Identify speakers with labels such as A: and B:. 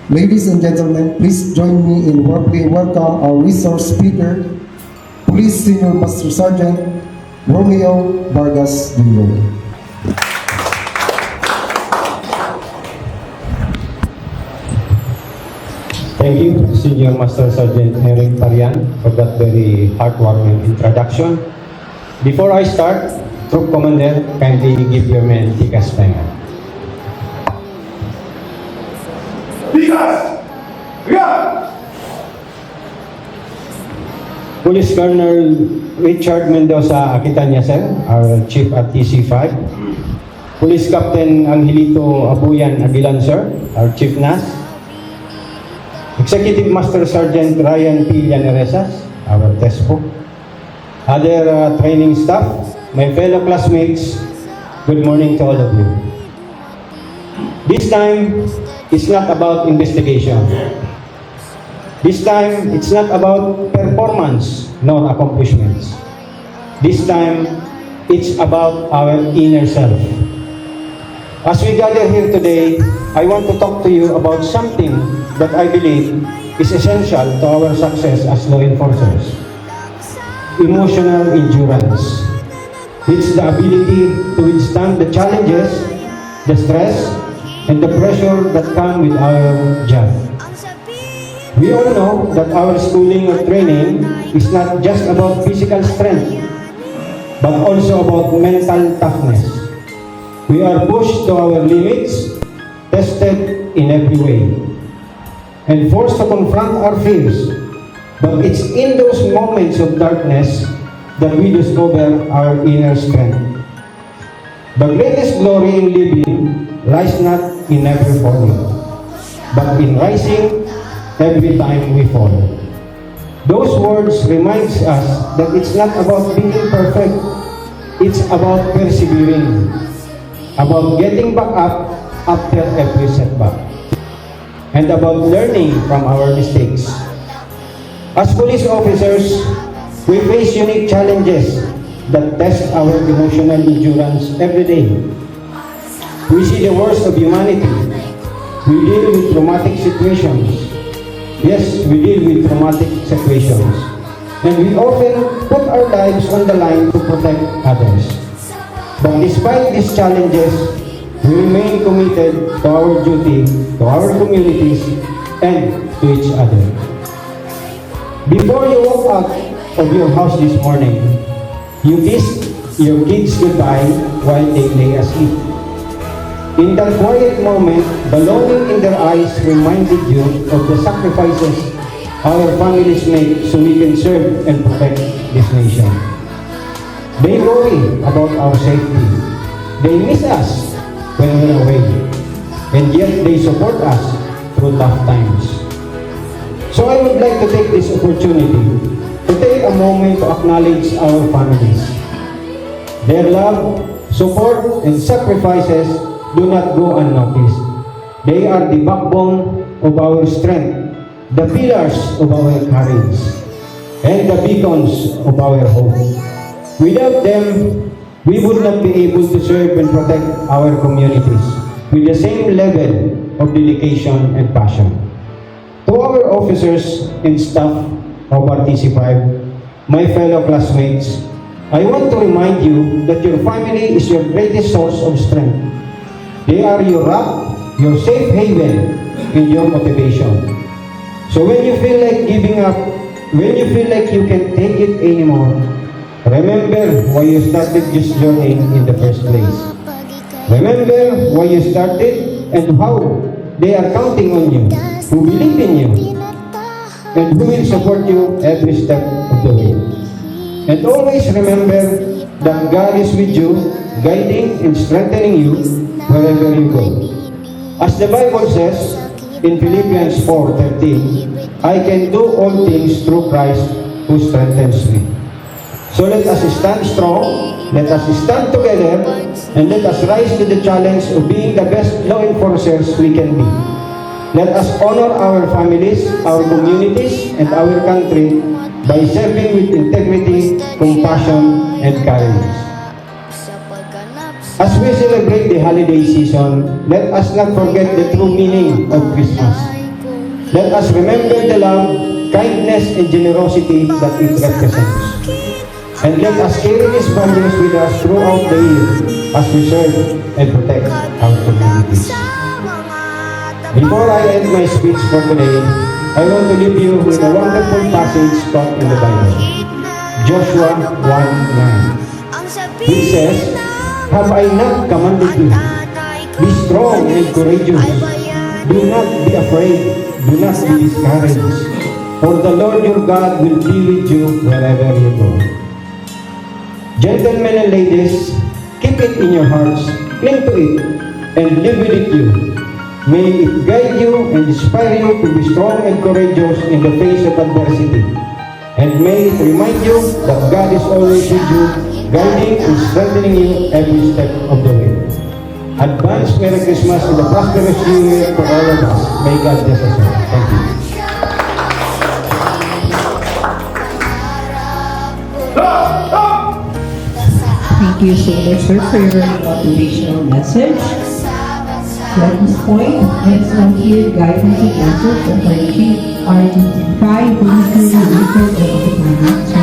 A: Ladies and gentlemen, please join me in warmly welcome our resource speaker, Police Senior Master Sergeant Romeo Vargas Jr.
B: Thank you, Senior Master Sergeant Eric Tarian, for that very heartwarming introduction. Before I start, Troop Commander, kindly give your men tikas tenga.
C: Tikas! Yeah!
B: Police Colonel Richard Mendoza Aquitania, sir, our Chief at TC5. Police Captain Angelito Abuyan Aguilan, sir, our Chief NAS. Executive Master Sergeant Ryan P. Llaneresas, our TESPO. Other training staff, my fellow classmates, good morning to all of you. This time, it's not about investigation. This time, it's not about performance nor accomplishments. This time, it's about our inner self. As we gather here today, I want to talk to you about something that I believe is essential to our success as law enforcers. Emotional endurance. It's the ability to withstand the challenges, the stress, and the pressure that come with our job. We all know that our schooling or training is not just about physical strength, but also about mental toughness. We are pushed to our limits, tested in every way, and forced to confront our fears. But it's in those moments of darkness that we discover our inner strength. The greatest glory in living lies not in never falling, but in rising every time we fall. Those words reminds us that it's not about being perfect, it's about persevering, about getting back up after every setback, and about learning from our mistakes. As police officers, we face unique challenges that test our emotional endurance every day. We see the worst of humanity. We deal with traumatic situations. Yes, we deal with traumatic situations. And we often put our lives on the line to protect others. But despite these challenges, we remain committed to our duty, to our communities, and to each other. Before you walk out of your house this morning, you kissed your kids goodbye while they lay asleep. In that quiet moment, the longing in their eyes reminded you of the sacrifices our families make so we can serve and protect this nation. They worry about our safety. They miss us when we're away, and yet they support us through tough times. So I would like to take this opportunity to take a moment to acknowledge our families. Their love, support, and sacrifices do not go unnoticed. They are the backbone of our strength, the pillars of our courage, and the beacons of our hope. Without them, we would not be able to serve and protect our communities with the same level of dedication and passion. To our officers and staff of RTC5, my fellow classmates, I want to remind you that your family is your greatest source of strength. They are your rock, your safe haven, and your motivation. So when you feel like giving up, when you feel like you can't take it anymore, remember why you started this journey in the first place. Remember why you started and how they are counting on you, who believe in you, and who will support you every step of the way. And always remember that God is with you, guiding and strengthening you wherever you go. As the Bible says in Philippians 4:13, I can do all things through Christ who strengthens me. So let us stand strong, let us stand together, and let us rise to the challenge of being the best law enforcers we can be. Let us honor our families, our communities, and our country by serving with integrity, compassion, and courage. As we celebrate the holiday season, let us not forget the true meaning of Christmas. Let us remember the love, kindness, and generosity that it represents. And let us carry these values with us throughout the year as we serve and protect our communities. Before I end my speech for today, I want to leave you with a wonderful passage found in the Bible. Joshua 1:9. It says, "Have I not commanded you? Be strong and courageous. Do not be afraid. Do not be discouraged. For the Lord your God will be with you wherever you go." Gentlemen and ladies, keep it in your hearts, cling to it, and live with it you. May it guide you and inspire you to be strong and courageous in the face of adversity. And may it remind you that God is always with you, guiding and strengthening you every step of the way. Advance Merry Christmas and a prosperous New Year to all of us. May God bless us all. Thank you.
D: Thank you so much, sir, for your motivational message. At this point, let's now hear guidance and answers from our chief, our 5 Ministry Leader of the Finance.